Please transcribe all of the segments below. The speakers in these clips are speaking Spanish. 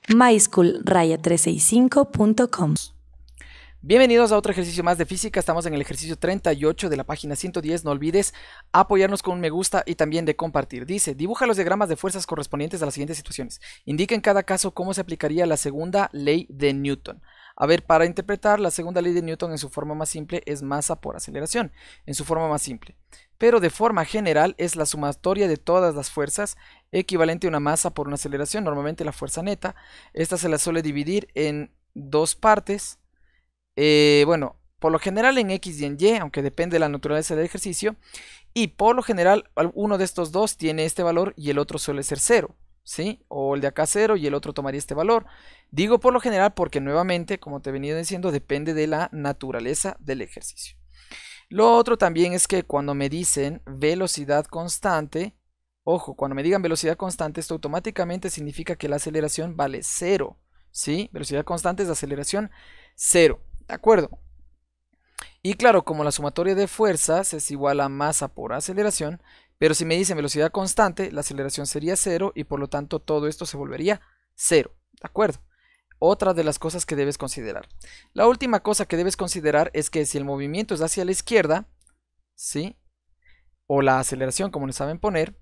myschool-365.com. Bienvenidos a otro ejercicio más de física. Estamos en el ejercicio 38 de la página 110. No olvides apoyarnos con un me gusta y también de compartir. Dice, dibuja los diagramas de fuerzas correspondientes a las siguientes situaciones. Indica en cada caso cómo se aplicaría la segunda ley de Newton. A ver, para interpretar la segunda ley de Newton en su forma más simple es masa por aceleración, en su forma más simple. Pero de forma general es la sumatoria de todas las fuerzas equivalente a una masa por una aceleración, normalmente la fuerza neta. Esta se la suele dividir en dos partes. Bueno, por lo general en X y en Y, aunque depende de la naturaleza del ejercicio. Y por lo general uno de estos dos tiene este valor y el otro suele ser 0. ¿Sí? O el de acá 0 y el otro tomaría este valor. Digo por lo general porque nuevamente, como te he venido diciendo, depende de la naturaleza del ejercicio. Lo otro también es que cuando me dicen velocidad constante, ojo, cuando me digan velocidad constante, esto automáticamente significa que la aceleración vale 0. ¿Sí? Velocidad constante es de aceleración 0. ¿De acuerdo? Y claro, como la sumatoria de fuerzas es igual a masa por aceleración, pero si me dicen velocidad constante, la aceleración sería 0 y por lo tanto todo esto se volvería 0. ¿De acuerdo? Otra de las cosas que debes considerar. La última cosa que debes considerar es que si el movimiento es hacia la izquierda, ¿sí? O la aceleración, como le saben poner,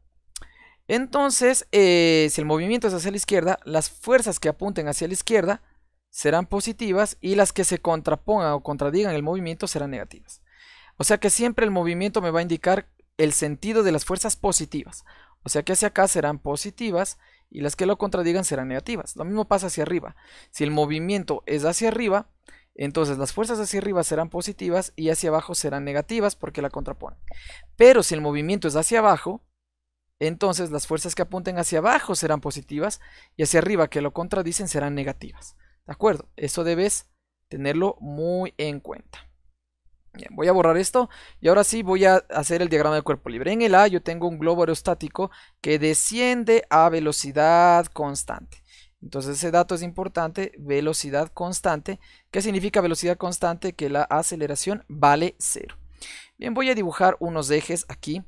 entonces, si el movimiento es hacia la izquierda, las fuerzas que apunten hacia la izquierda serán positivas y las que se contrapongan o contradigan el movimiento serán negativas. O sea que siempre el movimiento me va a indicar el sentido de las fuerzas positivas. O sea que hacia acá serán positivas y las que lo contradigan serán negativas. Lo mismo pasa hacia arriba. Si el movimiento es hacia arriba, entonces las fuerzas hacia arriba serán positivas y hacia abajo serán negativas porque la contraponen. Pero si el movimiento es hacia abajo, entonces las fuerzas que apunten hacia abajo serán positivas y hacia arriba que lo contradicen serán negativas. ¿De acuerdo? Eso debes tenerlo muy en cuenta. Bien, voy a borrar esto y ahora sí voy a hacer el diagrama de cuerpo libre. En el A yo tengo un globo aerostático que desciende a velocidad constante. Entonces ese dato es importante, velocidad constante. ¿Qué significa velocidad constante? Que la aceleración vale 0. Bien, voy a dibujar unos ejes aquí.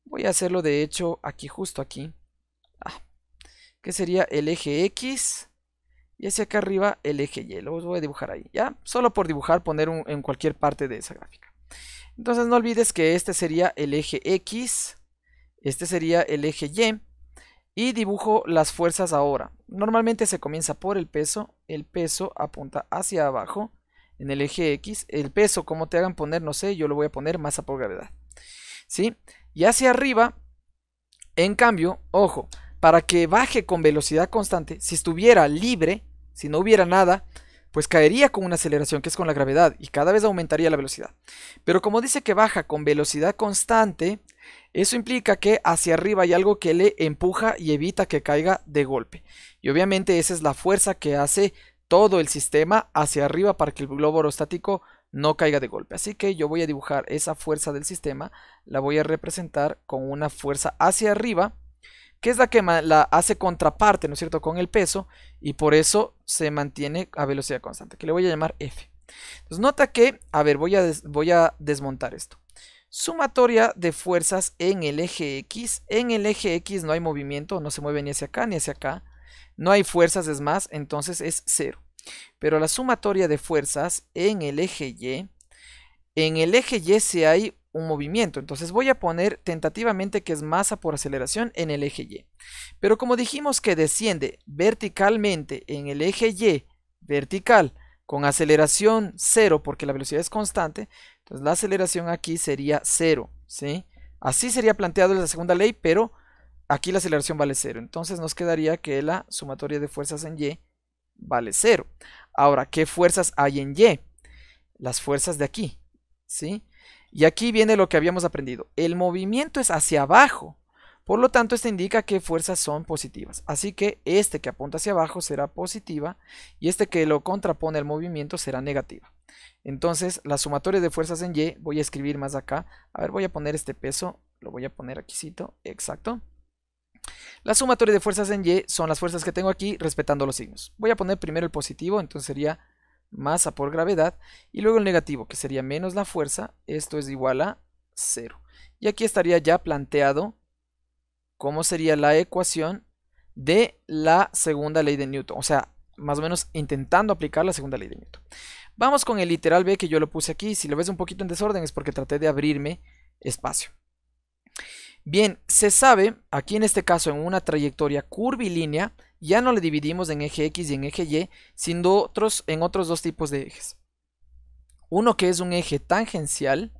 Voy a hacerlo de hecho aquí, justo aquí. Que sería el eje X. Y hacia acá arriba el eje Y, los voy a dibujar ahí, ¿ya? Solo por dibujar, poner en cualquier parte de esa gráfica. Entonces no olvides que este sería el eje X, este sería el eje Y, y dibujo las fuerzas ahora. Normalmente se comienza por el peso apunta hacia abajo en el eje X, el peso como te hagan poner, no sé, yo lo voy a poner masa por gravedad, ¿sí? Y hacia arriba, en cambio, ojo, para que baje con velocidad constante, si estuviera libre, si no hubiera nada, pues caería con una aceleración que es con la gravedad y cada vez aumentaría la velocidad. Pero como dice que baja con velocidad constante, eso implica que hacia arriba hay algo que le empuja y evita que caiga de golpe. Y obviamente esa es la fuerza que hace todo el sistema hacia arriba para que el globo aerostático no caiga de golpe. Así que yo voy a dibujar esa fuerza del sistema, la voy a representar con una fuerza hacia arriba, que es la que la hace contraparte, ¿no es cierto?, con el peso, y por eso se mantiene a velocidad constante, que le voy a llamar F. Entonces nota que, a ver, voy a desmontar esto. Sumatoria de fuerzas en el eje X. En el eje X no hay movimiento, no se mueve ni hacia acá ni hacia acá. No hay fuerzas, es más, entonces es 0. Pero la sumatoria de fuerzas en el eje Y sí hay un movimiento, entonces voy a poner tentativamente que es masa por aceleración en el eje Y. Pero como dijimos que desciende verticalmente en el eje Y, vertical, con aceleración 0 porque la velocidad es constante, entonces la aceleración aquí sería 0, ¿sí? Así sería planteado en la segunda ley, pero aquí la aceleración vale 0. Entonces nos quedaría que la sumatoria de fuerzas en Y vale 0. Ahora, ¿qué fuerzas hay en Y? Las fuerzas de aquí, ¿sí? Y aquí viene lo que habíamos aprendido. El movimiento es hacia abajo. Por lo tanto, esto indica que fuerzas son positivas. Así que este que apunta hacia abajo será positiva y este que lo contrapone al movimiento será negativa. Entonces, la sumatoria de fuerzas en Y, voy a escribir más acá. A ver, voy a poner este peso, lo voy a poner aquícito, exacto. La sumatoria de fuerzas en Y son las fuerzas que tengo aquí respetando los signos. Voy a poner primero el positivo, entonces sería masa por gravedad, y luego el negativo, que sería menos la fuerza, esto es igual a 0. Y aquí estaría ya planteado cómo sería la ecuación de la segunda ley de Newton. O sea, más o menos intentando aplicar la segunda ley de Newton. Vamos con el literal B que yo lo puse aquí. Si lo ves un poquito en desorden es porque traté de abrirme espacio. Bien, se sabe, aquí en este caso en una trayectoria curvilínea, ya no le dividimos en eje X y en eje Y, sino en otros dos tipos de ejes. Uno que es un eje tangencial,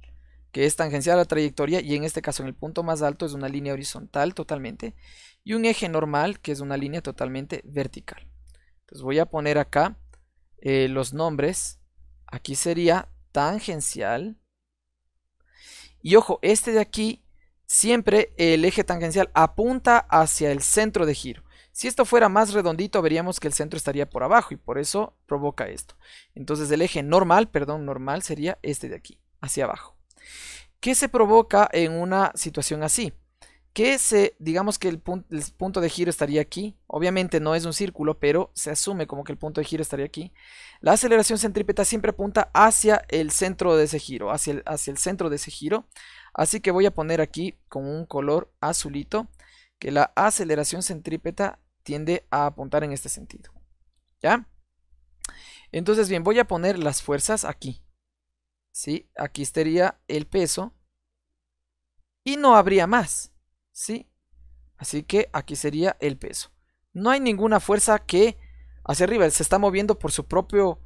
que es tangencial a la trayectoria, y en este caso en el punto más alto es una línea horizontal totalmente, y un eje normal, que es una línea totalmente vertical. Entonces voy a poner acá los nombres. Aquí sería tangencial. Y ojo, este de aquí, siempre el eje tangencial apunta hacia el centro de giro. Si esto fuera más redondito, veríamos que el centro estaría por abajo y por eso provoca esto. Entonces el eje normal, normal sería este de aquí, hacia abajo. ¿Qué se provoca en una situación así? Digamos que el punto de giro estaría aquí. Obviamente no es un círculo, pero se asume como que el punto de giro estaría aquí. La aceleración centrípeta siempre apunta hacia el centro de ese giro, hacia el centro de ese giro. Así que voy a poner aquí con un color azulito que la aceleración centrípeta tiende a apuntar en este sentido. ¿Ya? Entonces, bien, voy a poner las fuerzas aquí. ¿Sí? Aquí estaría el peso y no habría más. ¿Sí? Así que aquí sería el peso. No hay ninguna fuerza que hacia arriba, se está moviendo por su propio,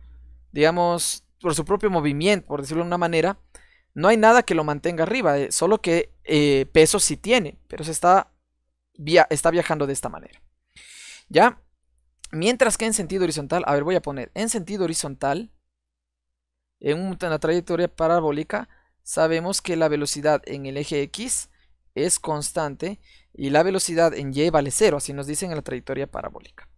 digamos, por su propio movimiento, por decirlo de una manera. No hay nada que lo mantenga arriba, solo que peso sí tiene, pero está viajando de esta manera. ¿Ya? Mientras que en sentido horizontal, a ver, voy a poner en sentido horizontal, en una trayectoria parabólica, sabemos que la velocidad en el eje X es constante y la velocidad en Y vale 0, así nos dicen en la trayectoria parabólica.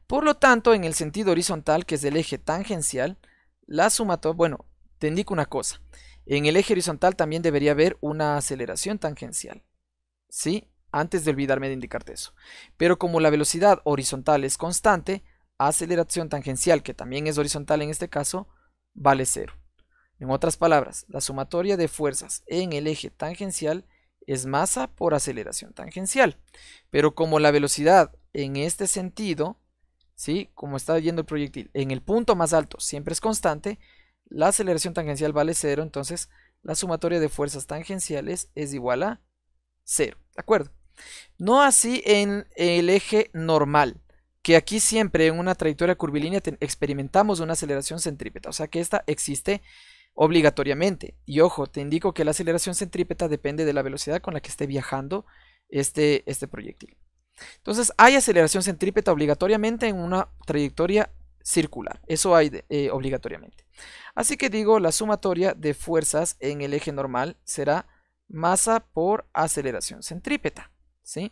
Por lo tanto, en el sentido horizontal, que es el eje tangencial, la sumatoria, bueno, te indico una cosa, en el eje horizontal también debería haber una aceleración tangencial, ¿sí? Antes de olvidarme de indicarte eso. Pero como la velocidad horizontal es constante, aceleración tangencial, que también es horizontal en este caso, vale 0. En otras palabras, la sumatoria de fuerzas en el eje tangencial es masa por aceleración tangencial. Pero como la velocidad en este sentido, ¿sí? Como está yendo el proyectil, en el punto más alto siempre es constante, la aceleración tangencial vale 0, entonces la sumatoria de fuerzas tangenciales es igual a 0, ¿de acuerdo? No así en el eje normal, que aquí siempre en una trayectoria curvilínea experimentamos una aceleración centrípeta, o sea que esta existe obligatoriamente. Y ojo, te indico que la aceleración centrípeta depende de la velocidad con la que esté viajando este proyectil. Entonces hay aceleración centrípeta obligatoriamente en una trayectoria circular, eso hay obligatoriamente. Así que digo, la sumatoria de fuerzas en el eje normal será masa por aceleración centrípeta, ¿sí?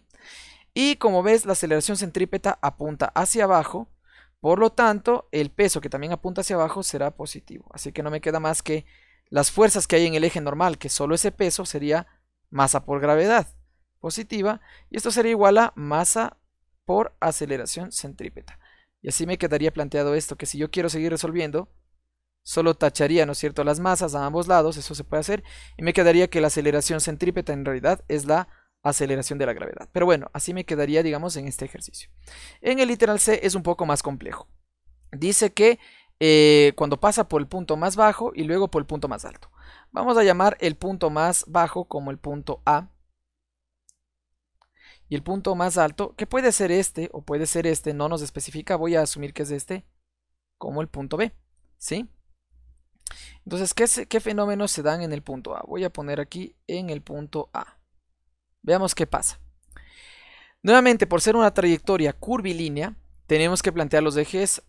Y como ves, la aceleración centrípeta apunta hacia abajo, por lo tanto, el peso que también apunta hacia abajo será positivo. Así que no me queda más que las fuerzas que hay en el eje normal, que solo ese peso sería masa por gravedad positiva, y esto sería igual a masa por aceleración centrípeta. Y así me quedaría planteado esto, que si yo quiero seguir resolviendo, solo tacharía, ¿no es cierto?, las masas a ambos lados, eso se puede hacer, y me quedaría que la aceleración centrípeta en realidad es la aceleración de la gravedad. Pero bueno, así me quedaría, digamos, en este ejercicio. En el literal C es un poco más complejo. Dice que cuando pasa por el punto más bajo y luego por el punto más alto. Vamos a llamar el punto más bajo como el punto A. Y el punto más alto, que puede ser este o puede ser este, no nos especifica, voy a asumir que es este, como el punto B, ¿sí? Entonces, ¿qué fenómenos se dan en el punto A? Voy a poner aquí en el punto A. Veamos qué pasa. Nuevamente, por ser una trayectoria curvilínea, tenemos que plantear los ejes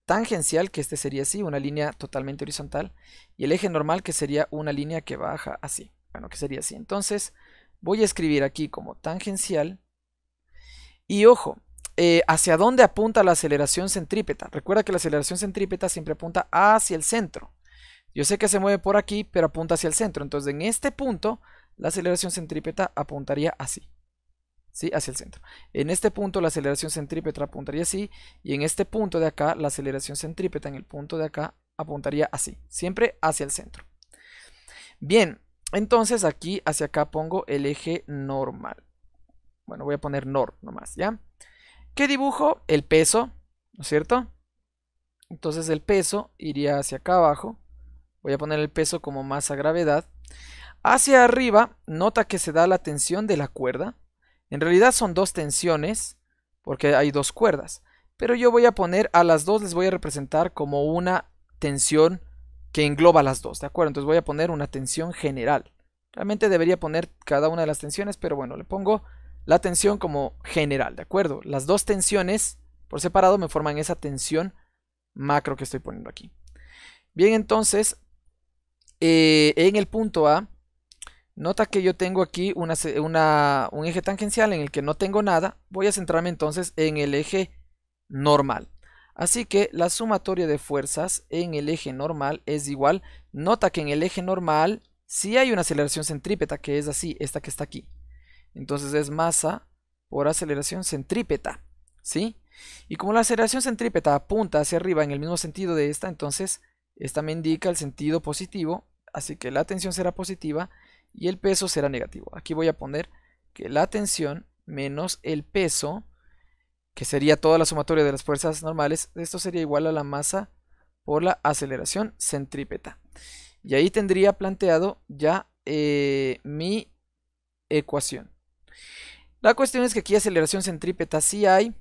tangencial, que este sería así, una línea totalmente horizontal, y el eje normal, que sería una línea que baja así, bueno, que sería así. Entonces, voy a escribir aquí como tangencial, y ojo, ¿hacia dónde apunta la aceleración centrípeta? Recuerda que la aceleración centrípeta siempre apunta hacia el centro. Yo sé que se mueve por aquí, pero apunta hacia el centro. Entonces, en este punto, la aceleración centrípeta apuntaría así, ¿sí? Hacia el centro. En este punto, la aceleración centrípeta apuntaría así, y en este punto de acá, la aceleración centrípeta en el punto de acá apuntaría así, siempre hacia el centro. Bien, entonces aquí hacia acá pongo el eje normal. Bueno, voy a poner nor nomás, ¿ya? ¿Qué dibujo? El peso. ¿no es cierto? Entonces el peso iría hacia acá abajo. Voy a poner el peso como masa gravedad. Hacia arriba, nota que se da la tensión de la cuerda. En realidad son dos tensiones, porque hay dos cuerdas. Pero yo voy a poner a las dos, les voy a representar como una tensión que engloba las dos, ¿de acuerdo? Entonces voy a poner una tensión general. Realmente debería poner cada una de las tensiones, pero bueno, le pongo la tensión como general, ¿de acuerdo? Las dos tensiones por separado me forman esa tensión macro que estoy poniendo aquí. Bien, entonces, en el punto A, nota que yo tengo aquí un eje tangencial en el que no tengo nada. Voy a centrarme entonces en el eje normal. Así que la sumatoria de fuerzas en el eje normal es igual. Nota que en el eje normal sí hay una aceleración centrípeta, que es así, esta que está aquí. Entonces es masa por aceleración centrípeta, ¿sí? Y como la aceleración centrípeta apunta hacia arriba en el mismo sentido de esta, entonces esta me indica el sentido positivo, así que la tensión será positiva y el peso será negativo. Aquí voy a poner que la tensión menos el peso, que sería toda la sumatoria de las fuerzas normales, esto sería igual a la masa por la aceleración centrípeta. Y ahí tendría planteado ya mi ecuación. La cuestión es que aquí aceleración centrípeta sí hay,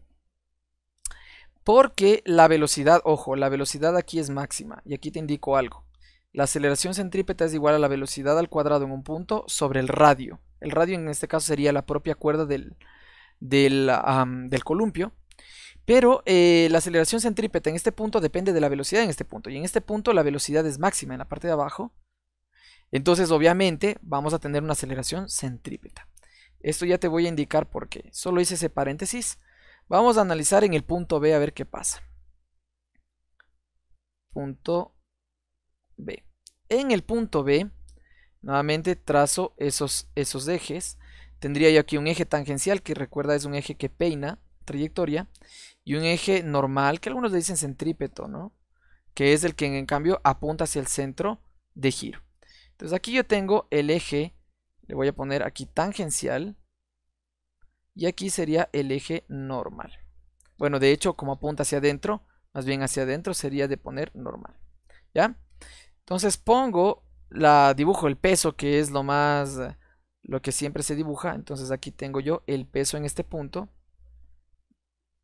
porque la velocidad, ojo, la velocidad aquí es máxima. Y aquí te indico algo. La aceleración centrípeta es igual a la velocidad al cuadrado en un punto sobre el radio. El radio en este caso sería la propia cuerda del columpio. Pero la aceleración centrípeta en este punto depende de la velocidad en este punto. Y en este punto la velocidad es máxima en la parte de abajo. Entonces obviamente vamos a tener una aceleración centrípeta. Esto ya te voy a indicar por qué. Solo hice ese paréntesis. Vamos a analizar en el punto B a ver qué pasa. Punto B. En el punto B, nuevamente trazo esos ejes. Tendría yo aquí un eje tangencial, que recuerda es un eje que peina trayectoria, y un eje normal, que algunos le dicen centrípeto, ¿no? Que es el que en cambio apunta hacia el centro de giro. Entonces aquí yo tengo el eje, le voy a poner aquí tangencial, y aquí sería el eje normal. Bueno, de hecho, como apunta hacia adentro, más bien hacia adentro sería de poner normal. ¿Ya? Entonces dibujo el peso, que es lo que siempre se dibuja. Entonces aquí tengo yo el peso en este punto.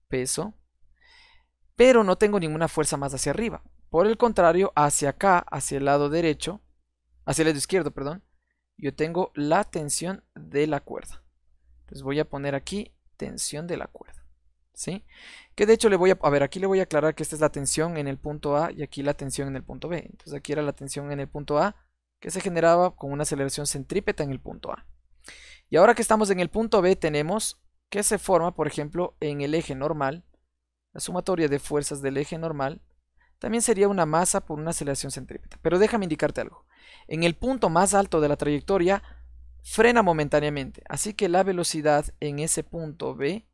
Peso. Pero no tengo ninguna fuerza más hacia arriba. Por el contrario, hacia acá, hacia el lado derecho, hacia el lado izquierdo, perdón, yo tengo la tensión de la cuerda. Entonces voy a poner aquí tensión de la cuerda, ¿sí? Que de hecho aquí le voy a aclarar que esta es la tensión en el punto A y aquí la tensión en el punto B. Entonces aquí era la tensión en el punto A que se generaba con una aceleración centrípeta en el punto A. Y ahora que estamos en el punto B tenemos que se forma, por ejemplo, en el eje normal, la sumatoria de fuerzas del eje normal, también sería una masa por una aceleración centrípeta. Pero déjame indicarte algo. En el punto más alto de la trayectoria frena momentáneamente, así que la velocidad en ese punto B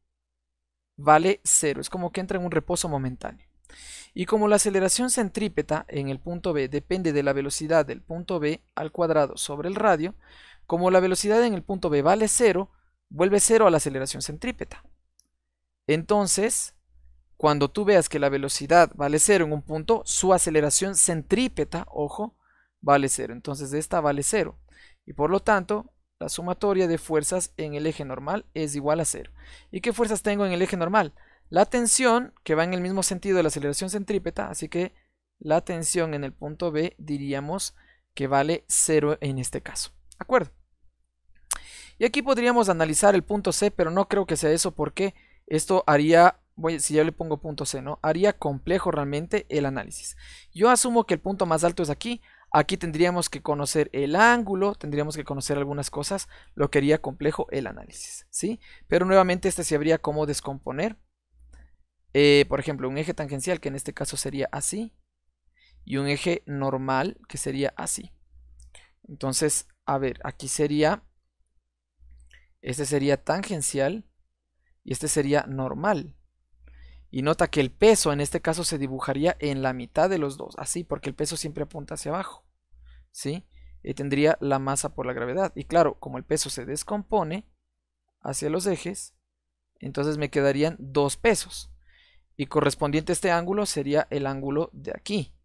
vale 0, es como que entra en un reposo momentáneo. Y como la aceleración centrípeta en el punto B depende de la velocidad del punto B al cuadrado sobre el radio, como la velocidad en el punto B vale 0, vuelve 0 a la aceleración centrípeta. Entonces, cuando tú veas que la velocidad vale 0 en un punto, su aceleración centrípeta, ojo, vale 0. Entonces esta vale 0. Y por lo tanto, la sumatoria de fuerzas en el eje normal es igual a 0. ¿Y qué fuerzas tengo en el eje normal? La tensión, que va en el mismo sentido de la aceleración centrípeta, así que la tensión en el punto B diríamos que vale 0 en este caso. ¿De acuerdo? Y aquí podríamos analizar el punto C, pero no creo que sea eso porque esto haría, si ya le pongo punto C, ¿no? Haría complejo realmente el análisis. Yo asumo que el punto más alto es aquí. Aquí tendríamos que conocer el ángulo, tendríamos que conocer algunas cosas, lo que haría complejo el análisis, ¿sí? Pero nuevamente se habría cómo descomponer. Por ejemplo, un eje tangencial, que en este caso sería así, y un eje normal, que sería así. Entonces, a ver, aquí sería, este sería tangencial, y este sería normal. Y nota que el peso en este caso se dibujaría en la mitad de los dos, así, porque el peso siempre apunta hacia abajo, ¿sí? Y tendría la masa por la gravedad. Y claro, como el peso se descompone hacia los ejes, entonces me quedarían dos pesos. y correspondiente a este ángulo sería el ángulo de aquí.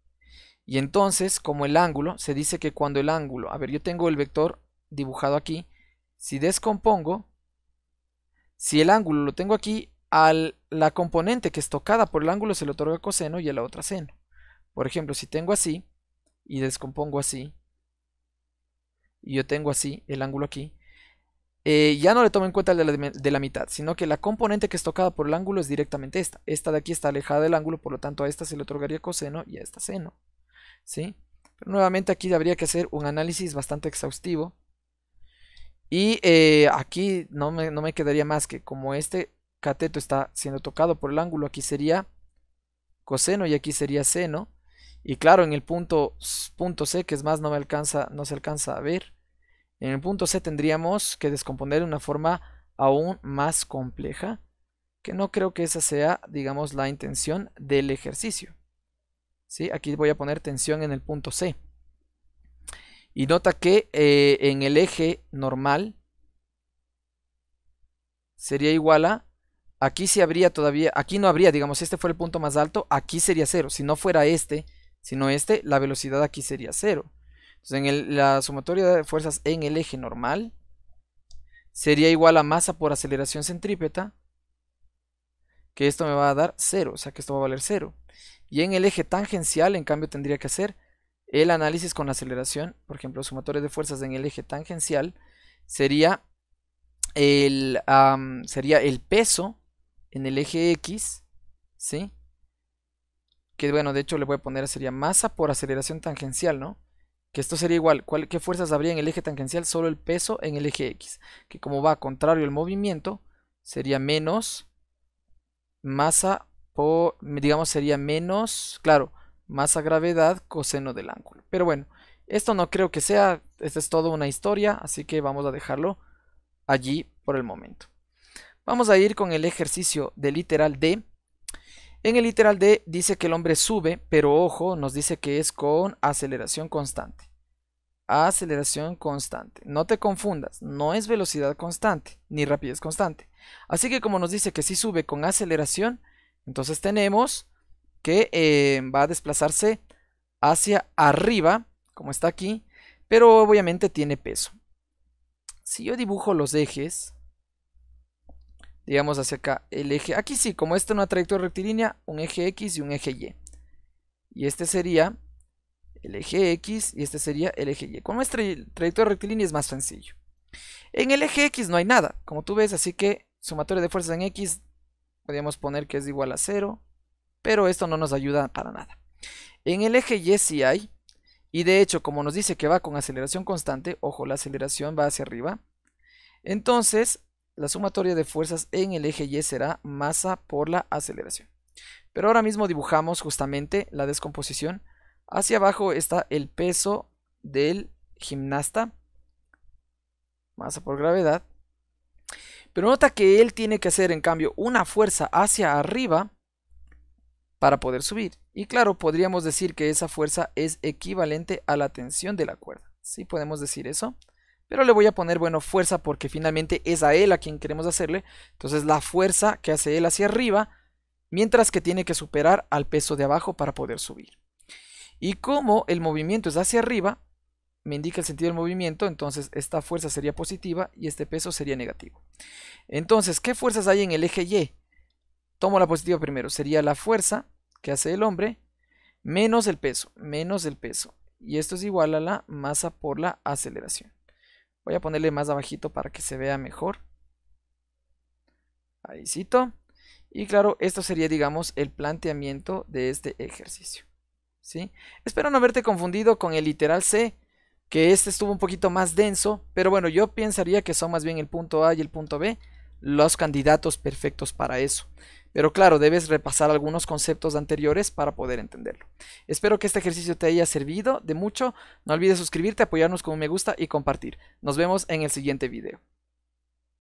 Y entonces, como el ángulo, se dice que cuando el ángulo, a ver, yo tengo el vector dibujado aquí, si descompongo, si el ángulo lo tengo aquí, a la componente que es tocada por el ángulo se le otorga coseno y a la otra seno. Por ejemplo, si tengo así y descompongo así, y yo tengo así el ángulo aquí, ya no le tomo en cuenta el de la mitad, sino que la componente que es tocada por el ángulo es directamente esta. Esta de aquí está alejada del ángulo, por lo tanto a esta se le otorgaría coseno y a esta seno. ¿Sí? Pero nuevamente aquí habría que hacer un análisis bastante exhaustivo. Y aquí no me quedaría más que como este cateto está siendo tocado por el ángulo, aquí sería coseno y aquí sería seno. Y claro, en el punto C, que es más, no se alcanza a ver. En el punto C tendríamos que descomponer de una forma aún más compleja, que no creo que esa sea, digamos, la intención del ejercicio. ¿Sí? Aquí voy a poner tensión en el punto C. Y nota que en el eje normal sería igual a, aquí sí habría todavía, aquí no habría, digamos, este fue el punto más alto, aquí sería 0. Si no fuera este, sino este, la velocidad aquí sería 0. Entonces, la sumatoria de fuerzas en el eje normal sería igual a masa por aceleración centrípeta, que esto me va a dar 0, o sea que esto va a valer 0. Y en el eje tangencial, en cambio, tendría que hacer el análisis con la aceleración. Por ejemplo, sumatoria de fuerzas en el eje tangencial sería el peso en el eje X, ¿sí? Que bueno, de hecho le voy a poner, sería masa por aceleración tangencial, ¿no? Que esto sería igual, ¿qué fuerzas habría en el eje tangencial? Solo el peso en el eje X, que como va contrario al movimiento, sería menos masa por, digamos, sería menos, claro, masa gravedad coseno del ángulo. Pero bueno, esto no creo que sea, esta es toda una historia, así que vamos a dejarlo allí por el momento. Vamos a ir con el ejercicio del literal D. En el literal D dice que el hombre sube, pero ojo, nos dice que es con aceleración constante. Aceleración constante. No te confundas, no es velocidad constante, ni rapidez constante. Así que como nos dice que sí sube con aceleración, entonces tenemos que va a desplazarse hacia arriba, como está aquí, pero obviamente tiene peso. Si yo dibujo los ejes, digamos hacia acá, el eje, aquí sí, como esta es una trayectoria rectilínea, un eje X y un eje Y. Y este sería el eje X y este sería el eje Y. Con nuestra trayectoria rectilínea es más sencillo. En el eje X no hay nada, como tú ves, así que sumatoria de fuerzas en X, podríamos poner que es igual a 0, pero esto no nos ayuda para nada. En el eje Y sí hay, y de hecho, como nos dice que va con aceleración constante, ojo, la aceleración va hacia arriba, entonces la sumatoria de fuerzas en el eje Y será masa por la aceleración. Pero ahora mismo dibujamos justamente la descomposición. Hacia abajo está el peso del gimnasta, masa por gravedad. Pero nota que él tiene que hacer en cambio una fuerza hacia arriba para poder subir. Y claro, podríamos decir que esa fuerza es equivalente a la tensión de la cuerda. Sí, podemos decir eso. Pero le voy a poner, bueno, fuerza porque finalmente es a él a quien queremos hacerle. Entonces la fuerza que hace él hacia arriba, mientras que tiene que superar al peso de abajo para poder subir. Y como el movimiento es hacia arriba, me indica el sentido del movimiento, entonces esta fuerza sería positiva y este peso sería negativo. Entonces, ¿qué fuerzas hay en el eje Y? Tomo la positiva primero, sería la fuerza que hace el hombre menos el peso, y esto es igual a la masa por la aceleración. Voy a ponerle más abajito para que se vea mejor. Ahícito. Y claro, esto sería, digamos, el planteamiento de este ejercicio. ¿Sí? Espero no haberte confundido con el literal C, que este estuvo un poquito más denso, pero bueno, yo pensaría que son más bien el punto A y el punto B los candidatos perfectos para eso. Pero claro, debes repasar algunos conceptos anteriores para poder entenderlo. Espero que este ejercicio te haya servido de mucho. No olvides suscribirte, apoyarnos con un me gusta y compartir. Nos vemos en el siguiente video.